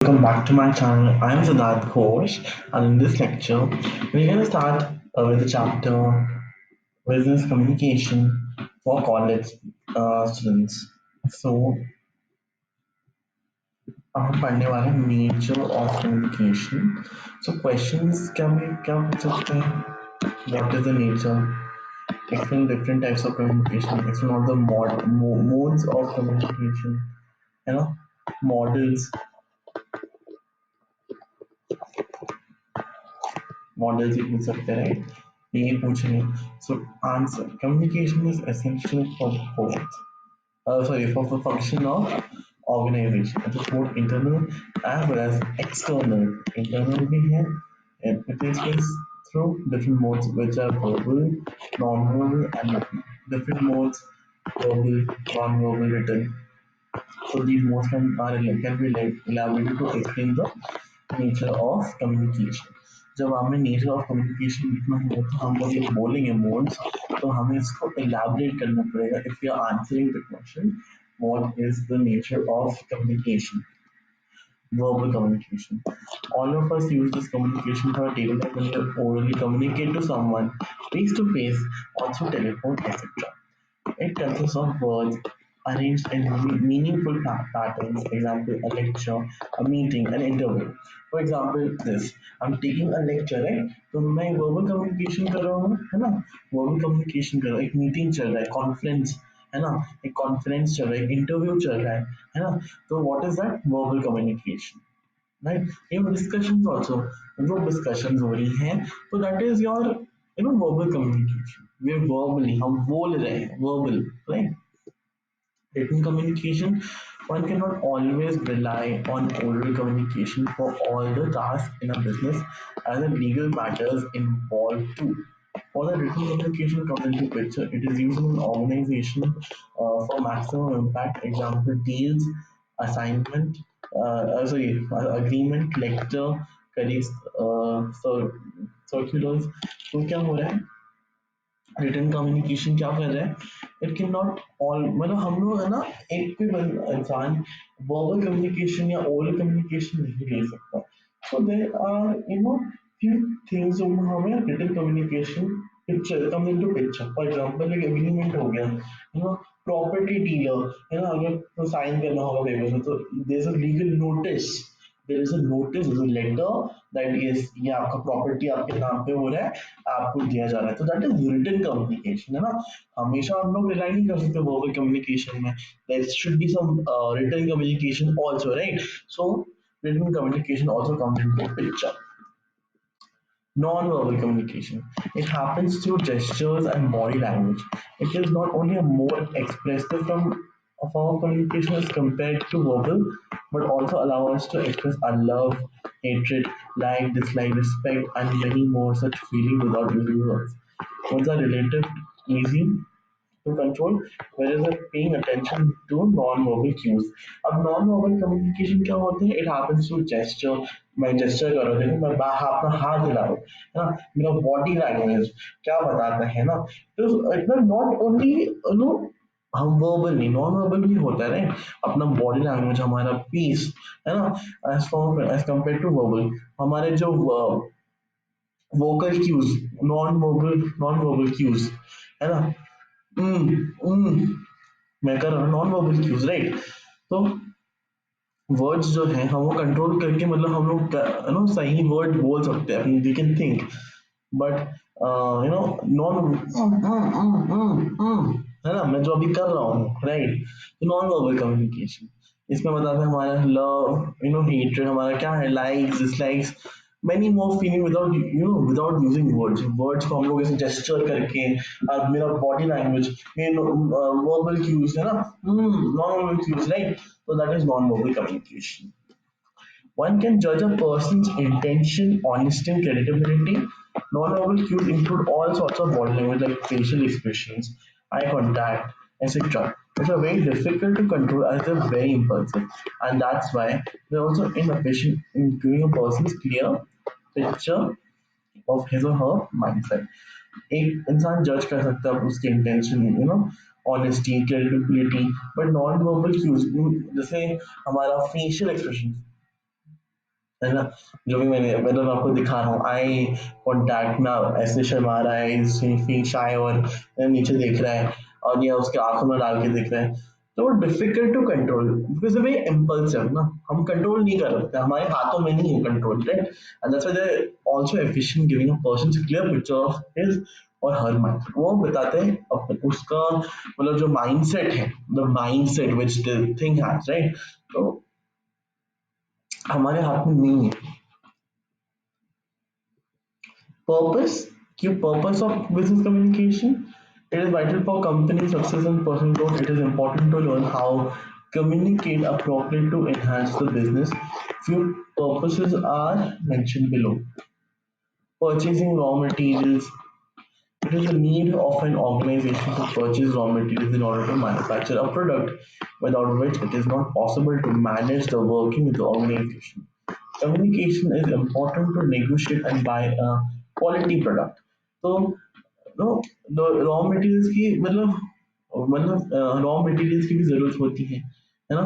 welcome back to my channel. I am Siddharth Ghosh, and in this lecture, we're going to start with the chapter Business Communication for College students. So, हम पढ़ने वाले nature of communication. So, questions क्या पूछ सकते हैं? What is the nature? Explain different types of communication. Explain all the modes of communication. You know, models models ही पूछ सकते हैं राइट ये पूछेंगे so answer communication is essential for both sorry for function of organization it is both internal as well as external internal भी है and it is placed through different modes which are verbal non-verbal and different modes verbal non-verbal written so these modes can be elaborated to explain the nature of communication जब हमें nature of communication लिखना होगा तो हम लोग ये बोलेंगे modes तो हमें इसको elaborate करना पड़ेगा if you are answering the question what is the nature of communication verbal communication all of us use this communication for a daily life when we orally communicate to someone face to face or through telephone etc it consists of words arranged in meaningful patterns. Example, a lecture, a meeting, an interview. For example, this. I'm taking a lecture, right? तो मैं verbal communication कर रहा हूँ, है ना? Verbal communication कर रहा हूँ. एक meeting चल रहा है, conference, है ना? एक conference चल रहा है, एक interview चल रहा है ना? तो what is that? Verbal communication. Right? Even discussions also. जो discussions हो रही हैं, तो that is your verbal communication. We're verbally, हम बोल रहे हैं, verbal, right? Written communication, one cannot always rely on oral communication for all the tasks in a business as the legal matters involved too. For the written communication comes into picture, it is used in an organization for maximum impact. Example, deals, assignment, agreement, lecture, colleagues, circulars. तो क्या हो रहा है written communication क्या कर रहा है it can not all मतलब हम लोग है ना एक भी इंसान वर्बल कम्युनिकेशन या ओरल कम्युनिकेशन नहीं ले सकता so there are few things जो हमें written communication picture come into picture for example एक एग्रीमेंट हो गया प्रॉपर्टी डीलर है ना अगर तो साइन करना होगा पेपर में तो there is a legal notice there is a notice is a letter that yes ये आपका प्रॉपर्टी आपके नाम पे हो रहा है आपको दिया जा रहा है तो दैट इज रिटन कम्युनिकेशन है ना हमेशा हम लोग रिलाई नहीं कर सकते वर्बल कम्युनिकेशन में there should be some written communication also right so written communication also comes into picture non-verbal communication. It happens through gestures and body language. It is not only a more expressive form of communication as compared to verbal, but also allow us to express our love, hatred, like, dislike, respect, and many more such feelings without using words. Words are relative, easy, to control whereas paying attention to non-verbal cues. अब non-verbal communication क्या होते हैं? It happens through gesture. मैं gesture कर रहा हूँ देखो मैं अपना हाथ हिला रहा हूँ है ना मेरा body language क्या बताता है ना तो इतना not only हम वर्बल नहीं नॉन वर्बल भी होता है ना अपना बॉडी लैंग्वेज हमारा पीस है ना एज कम्पेयर टू वर्बल हमारे जो vocal cues non verbal cues है ना मैं कर रहा हूँ नॉन वर्बल क्यूज राइट तो वर्ड्स जो है हम वो कंट्रोल करके मतलब हम लोग सही वर्ड बोल सकते हैं we can think but non है ना मैं जो अभी कर रहा हूँ राइट तो नॉन वर्बल कम्युनिकेशन इसमें बताते हैं हमारा लव हेट्रेड हमारा क्या है likes dislikes many more feeling without without using words को हम लोग ऐसे gesture करके मेरा body language मेरे verbal cues है ना non verbal cues right so that is non verbal communication one can judge a person's intention, honesty, and credibility. Non-verbal cues include all sorts of body language like facial expressions, eye contact, etc. Which are very difficult to control as they're very impulsive, and that's why they're also inefficient in giving a person's clear picture of his or her mindset. एक इंसान जज कर सकता है उसके intention honesty credibility but non verbal cues जैसे हमारा facial expression है ना? जो भी मैंने मतलब आपको दिखा रहा हूँ, आई कॉन्टैक्ट में ऐसे शर्मा रहा है, शाय और नीचे देख रहा है, और या उसके आंखों में डाल के देख रहा है, तो वो difficult to control because they impulsive ना, हम कंट्रोल नहीं कर सकते, हमारे हाथों में नहीं है control, right? And that's why they also efficient giving a person clear picture of his और हर माइंड। वो बताते हैं उसका मतलब जो माइंडसेट है, the mindset which the thing has, right? तो हमारे हाथ में नहीं है। Purpose, key purpose of business communication. It is vital for company success and personal growth. It is important to learn how communicate appropriately to enhance the business. Few purposes are mentioned below. Purchasing raw materials. It is a need of an organization to purchase raw materials in order to manufacture a product, without which it is not possible to manage the working of the organization. Communication is important to negotiate and buy a quality product. तो no raw materials की raw materials की भी जरूरत होती है ना?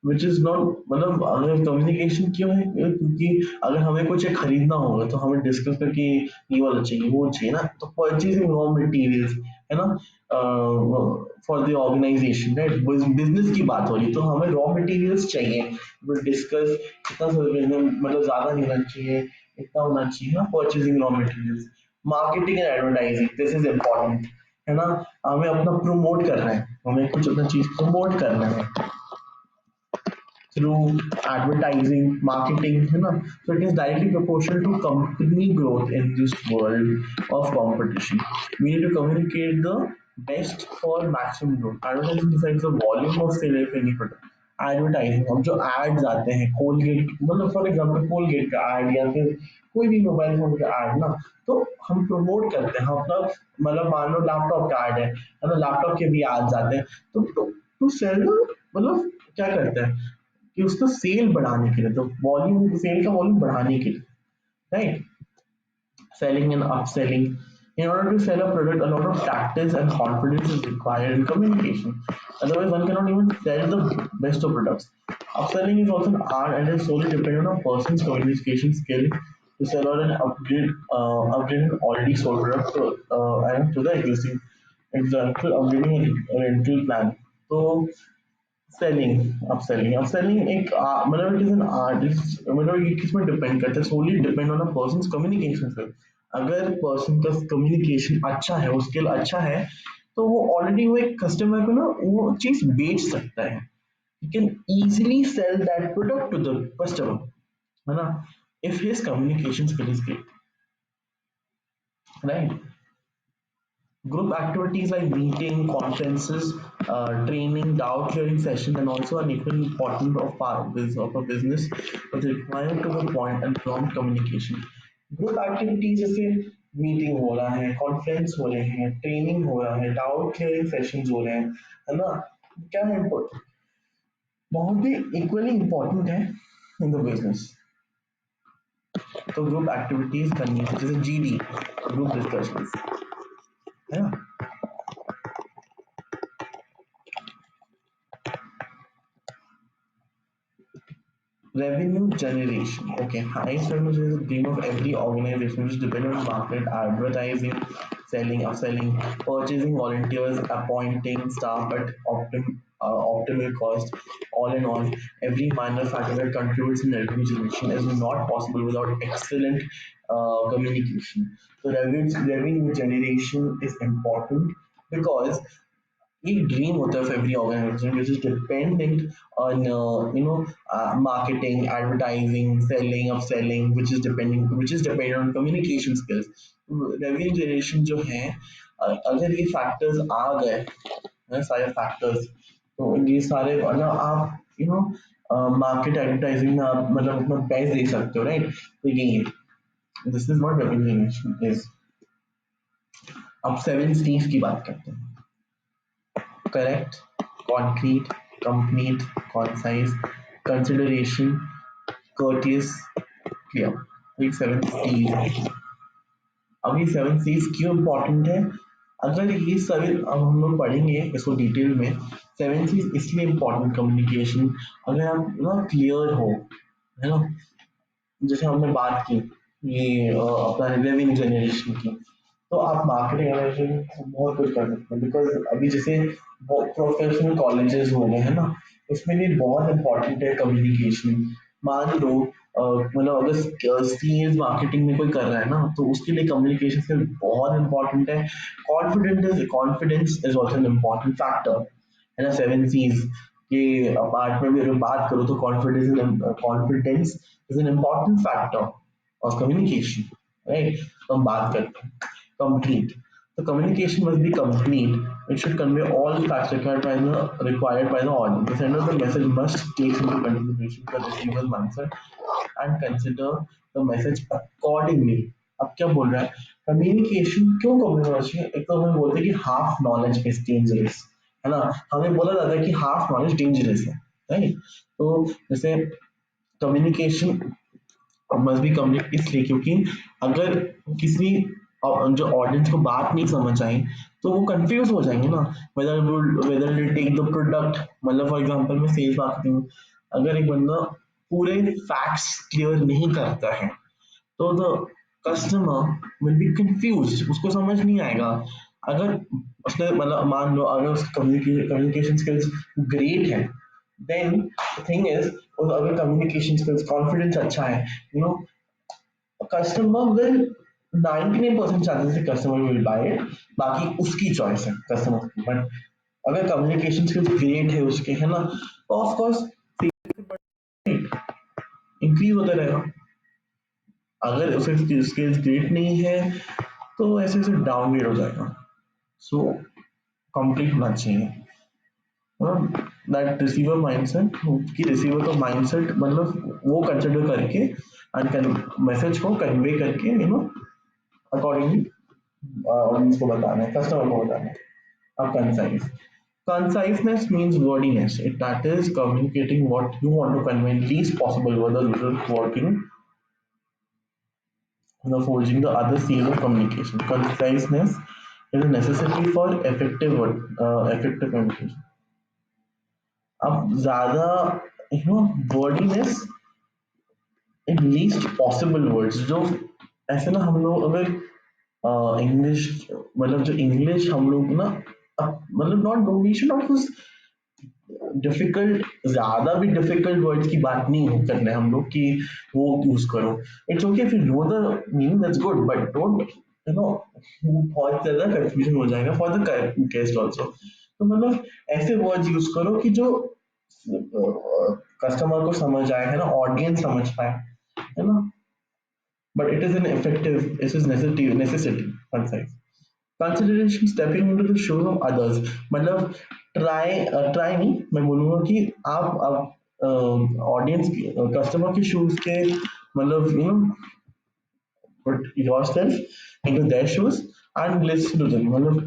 Which is not मतलब अगर कम्युनिकेशन क्यों है, क्योंकि अगर हमें कुछ एक खरीदना होगा तो हमें डिस्कस करके ये वाला चाहिए वो चाहिए ना, तो परचेजिंग रॉ मटेरियल्स है ना, for the organization, right? Business की बात हो रही तो हमें रॉ मटेरियल्स चाहिए, डिस्कस कितना मतलब ज्यादा नहीं होना चाहिए, इतना होना चाहिए ना, purchasing raw materials. Marketing and advertising, this is important, है ना? हमें अपना प्रमोट करना है, हमें कुछ अपना चीज प्रमोट करना है थ्रू एडवर्टाइजिंग, मार्केटिंग, है ना? So it is directly proportional to company growth in this world of competition. We need to communicate the best for maximum growth. Advertising decides the volume of sale of any product. Advertising, अब जो ads आते हैं Colgate, मतलब for example Colgate का add या फिर कोई भी मोबाइल फोन का एड ना, तो हम प्रमोट करते हैं, हम अपना मतलब मान लो लैपटॉप का एड है ना, लैपटॉप के भी एड्स आते हैं, तो सेल मतलब क्या करते हैं कि उसका सेल बढ़ाने के लिए, तो वॉल्यूम, सेल का वॉल्यूम बढ़ाने के लिए, right? Selling and upselling. In order to sell a product, a lot of tactics and confidence is required in communication. Otherwise, one cannot even sell the best of products. Upselling is also an art and is solely dependent on a person's communication skill to sell or an upgrade an already sold product and to the existing example, upgrading a rental plan. So selling, upselling, upselling एक मतलब it is an art, मतलब ये किस में depend करता है, solely depend on a person's communication skill. अगर person का कम्युनिकेशन अच्छा है, वो स्किल अच्छा है, तो वो ऑलरेडी वो एक कस्टमर को ना वो चीज बेच सकता है, he can easily sell that product to the customer, है ना? if his communication skill is great, right? Group activities like meeting, conferences, training, doubt clearing sessions, and also an equally important of a business with required to the point and prompt communication. Group activities जैसे meeting हो रहा है, conference हो रहे हैं, training हो रहा है, डाउट क्लियरिंग सेशंस हो रहे हैं, है ना? क्या है बहुत ही इक्वली इम्पोर्टेंट है इन द बिजनेस। तो ग्रुप एक्टिविटीज करनी है जैसे जीडी, ग्रुप डिस्कशंस, है ना? Revenue generation. Okay, highest revenue is the dream of every organization which depend on market, advertising, selling, upselling, purchasing volunteers, appointing staff at optimal cost. All in all, every minor factor that contributes in revenue generation is not possible without excellent communication. So revenue generation is important because एक dream होता है every organization which is dependent on marketing, advertising, selling, upselling, which is dependent on communication skills. Revenue generation जो है, अगर ये factors आ गए सारे factors, तो ये सारे मतलब आप मार्केट एडवर्टाइजिंग में आप मतलब अपना बेस्ट दे सकते हो, राइट? तो यही है, this is what revenue generation is. अब 7 C's की बात करते हैं। Correct, concrete, complete, concise, consideration, courteous, clear। ये 7 C's है। अब ये 7 C's क्यों इम्पोर्टेंट है? अगर ये सभी अब हम लोग पढ़ेंगे इसको डिटेल में। 7 C's इसलिए इम्पोर्टेंट कम्युनिकेशन, अगर आप ना क्लियर हो, है ना, जैसे हमने बात की ये अपना रेवेन्यू जनरेशन की, तो आप मार्केटिंग एनालिसिस बहुत कुछ कर सकते हैं, बिकॉज अभी जैसे प्रोफेशनल कॉलेजेस हो गए हैं ना, उसमें भी बहुत इंपॉर्टेंट है कम्युनिकेशन। मान लो मतलब अगर सेल्स मार्केटिंग में कोई कर रहा है ना, तो उसके लिए कम्युनिकेशन स्किल बहुत इंपॉर्टेंट है। Confidence is also an important factor, है ना। सेवन सीज के पार्ट में भी अगर बात करो तो confidence is an important factor of communication, right. तो हम बात करते हैं complete. The communication must be complete. It should convey all the facts required by the audience. The sender of the message must take into consideration the receiver's mindset and consider the message accordingly. अब क्या बोल रहा है, communication क्यों कम होना चाहिए? एक तो हमें बोलते हैं कि हाफ नॉलेज इज डेंजरस, है ना। हमें बोला जाता है कि हाफ नॉलेज डेंजरस है, राइट। तो जैसे कम्युनिकेशन मस्ट बी कंप्लीट इसलिए क्योंकि अगर किसी जो ऑडियंस को बात नहीं समझ आई तो वो कंफ्यूज हो जाएंगे ना, whether whether will take the product. मतलब फॉर एग्जांपल मैं सेल्स मार्केटिंग, अगर एक बंदा पूरे फैक्ट्स क्लियर नहीं करता है तो the customer will be confuse, उसको समझ नहीं आएगा। अगर उसने मतलब मान लो अगर उसकी कम्युनिकेशन स्किल्स ग्रेट है, देन द थिंग इज, अगर कम्युनिकेशन स्किल्स कॉन्फिडेंस अच्छा है, you know, customer will 99% chances है कस्टमर विल बाय इट। बाकी उसकी चॉइस है कस्टमर की, बट अगर कम्युनिकेशन स्किल्स ग्रेट है उसके, है ना, तो ऑफ कोर्स इंक्रीज होता रहेगा। अगर उसके स्किल्स ग्रेट नहीं है तो ऐसे ऐसे डाउनग्रेड हो जाएगा। सो कंप्लीट होना चाहिए, दैट रिसीवर माइंडसेट, कि रिसीवर का माइंडसेट मतलब वो कंसिडर करके एंड मैसेज को कन्वे करके, यू नो, अकॉर्डिंगली ऑडियंस को बताना है, कस्टमर को बताना है। अब concise, conciseness means wordiness. That is communicating what you want to convey in least possible word without working, forging the other seal of communication. Conciseness is a necessity for effective communication. अब ज़्यादा, you know, wordiness in least possible words, जो ऐसे ना हम लोग अगर English, मतलब जो इंग्लिश हम लोग ना, मतलब not we should not use difficult, ज्यादा भी डिफिकल्ट वर्ड्स की बात नहीं हो करना है हम लोग कि वो यूज करो। It's okay if you know the meaning, that's good, but don't, you know, बहुत ज्यादा कंफ्यूजन हो जाएगा फॉर द गेस्ट ऑल्सो। तो मतलब ऐसे वर्ड्स यूज करो कि जो कस्टमर को समझ आए, है ना, ऑडियंस समझ पाए, है ना, but it is an effective, it is necessity, concise. Consideration stepping into the shoes of others, मतलब ट्राई नहीं, मैं बोलूँगा कि आप ऑडियंस कस्टमर के शूज के, मतलब you know, put yourself into their shoes and listen to them, मतलब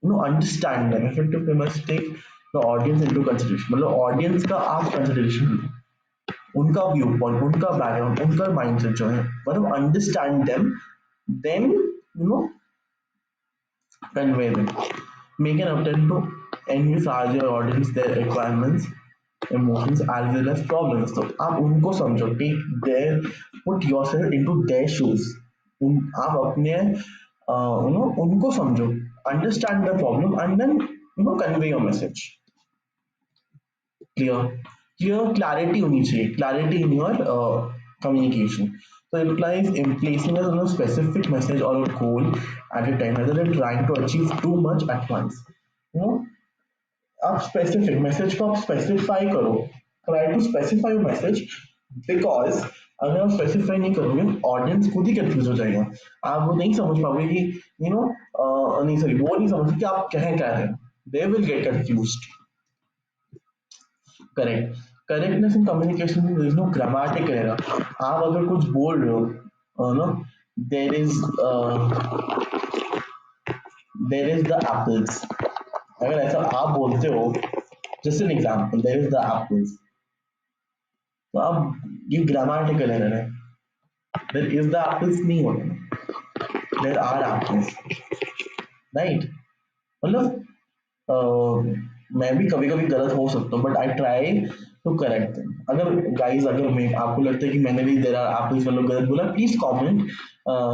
you know, understand them. Effective must take the audience into consideration, मतलब ऑडियंस का आप कंसिडरेशन, उनका व्यू पॉइंट, उनका बैकग्राउंड, उनका माइंडसेट जो है, मतलब understand them, then you know convey them. Make an attempt to envisage your audience, their requirements, emotions as well as problems. तो आप उनको समझो, take their, put yourself into their shoes. आप अपने you know, उनको समझो, understand the problem and then, you know, convey your message. Clear, clarity होनी चाहिए, clarity in your communication. So it implies in placing us on a specific message or a goal at a time rather than trying to achieve too much at once. You know, आप specific message को आप specify करो, try to specify message, because अगर आप specify नहीं करोगे audience खुद ही confuse हो जाएगा। आप वो नहीं समझ पाओगे कि, यू नो, नहीं सॉरी, वो नहीं समझ कि आप कह क्या रहे हैं, they will get confused. Correct, correctness in communication में there is no grammatical error. आप अगर कुछ बोल रहे हो ना, there is there is the apples, अगर ऐसा आप बोलते हो, just an example, there is the apples, तो अब ये ग्रामेटिकल एरर है, देयर इज द एप्पल्स नहीं होगा, देयर आर एप्पल्स, राइट। मतलब मैं भी कभी कभी गलत हो सकता हूँ, but I try to correct them. अगर गाइस, अगर मैं आपको लगता है कि मैंने भी देयर आर एप्पल्स मतलब गलत बोला, प्लीज कमेंट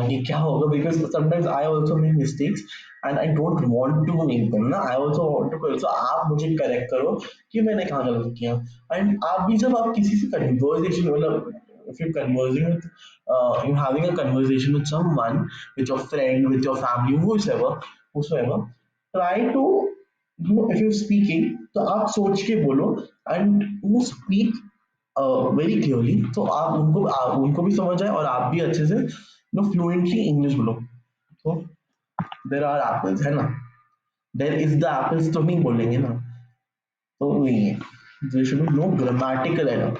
कि क्या होगा, because sometimes I also make mistakes and I don't want to make them ना, I also want to correct, so आप मुझे करेक्ट करो कि मैंने कहाँ गलत किया। एंड आप भी जब आप किसी से कन्वर्सेशन मतलब if you're conversing with you're having a conversation with someone, with your friend, with your family, whosoever, try to, if you're speaking, तो आप सोच के बोलो and you speak very clearly, तो उनको भी समझ आए और आप भी अच्छे से फ्लुएंटली इंग्लिश बोलो। तो देर आर एप्पल्स है ना, देर इज द एप्पल्स तो नहीं बोलेंगे ना, तो वही है। There should be no grammatical error.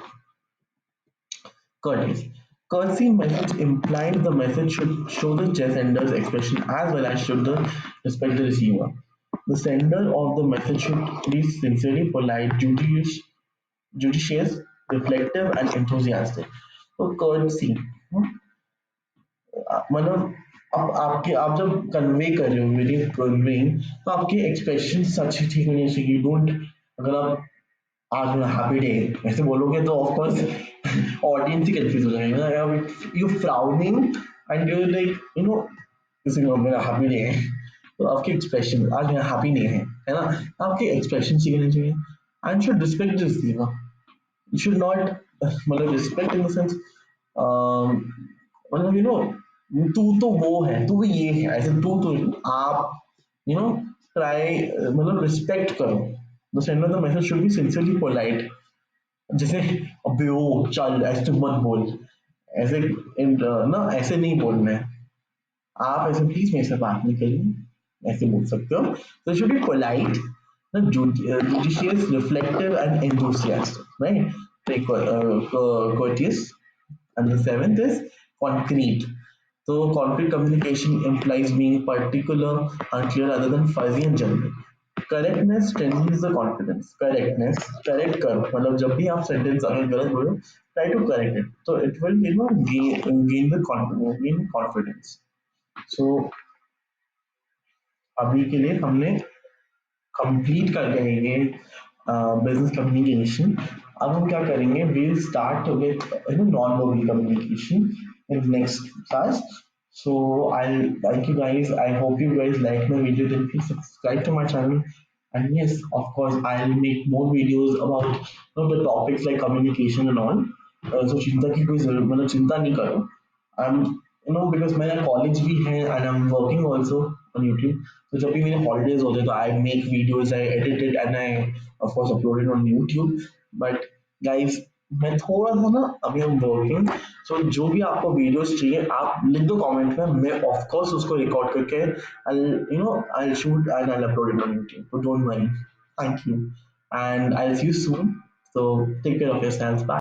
Courtesy. Courtesy message implied the message should show the sender's expression as well as should the respect the receiver. The sender of the message should be sincerely polite, judicious, reflective, and enthusiastic. तो courtesy मतलब आपके आप जब convey कर रहे हो मेरी conveying, तो आपके एक्सप्रेशन सच ही ठीक होने चाहिए। डोंट, अगर आप आज हैप्पी डे ऐसे बोलोगे तो of course audience he confuse हो जाएगा ना, you frowning and you like किसी को मेरा हैप्पी डे है, तो आपके एक्सप्रेशन आज मेरा हैप्पी डे है ना, आपके एक्सप्रेशन सीखने चाहिए and should respect this, you should not मतलब रिस्पेक्ट इन द सेंस मतलब तू तो वो है, तू ये है, ऐसे तू तो आप ट्राई मतलब रिस्पेक्ट करो। The sender the message should be sincerely polite, जैसे अबे ओ चल ऐसे तो मत बोल, ऐसे ना ऐसे नहीं बोलना है, आप ऐसे प्लीज मेरे से बात नहीं करिए, ऐसे बोल सकते हो। तो should be polite, judicious, reflective, and enthusiastic, right? Like courteous. And the seventh is concrete. So concrete communication implies being particular, unclear, rather than fuzzy and general. Correctness strengthens the confidence. Correctness, correct करो, मतलब जब भी आप sentence अगर गलत बोलो, try to correct it. So it will gain the confidence, gain confidence. So अभी के लिए हमने कंप्लीट कर देंगे बिजनेस कम्युनिकेशन। अब हम क्या करेंगे, we'll start with non-verbal communication in next class. So I'll thank you guys. I hope you guys like my video. Then please subscribe to my channel. And yes, of course, I'll make more videos about the topics like communication and all. So चिंता की कोई जरूरत मतलब चिंता नहीं करो। I'm because मेरा college भी है and I'm working also on YouTube. तो जब भी मेरे हॉलीडेज होते हैं तो I make videos, I edit it and I of course upload it on YouTube. But guys, मैं थोड़ा सा ना अभी हम वर्किंग, सो जो भी आपको वीडियोस चाहिए आप लिख दो कमेंट में, मैं ऑफ कोर्स उसको रिकॉर्ड करके I shoot and I upload it on YouTube, तो don't worry. Thank you and I see you soon, so take care of yourselves, bye.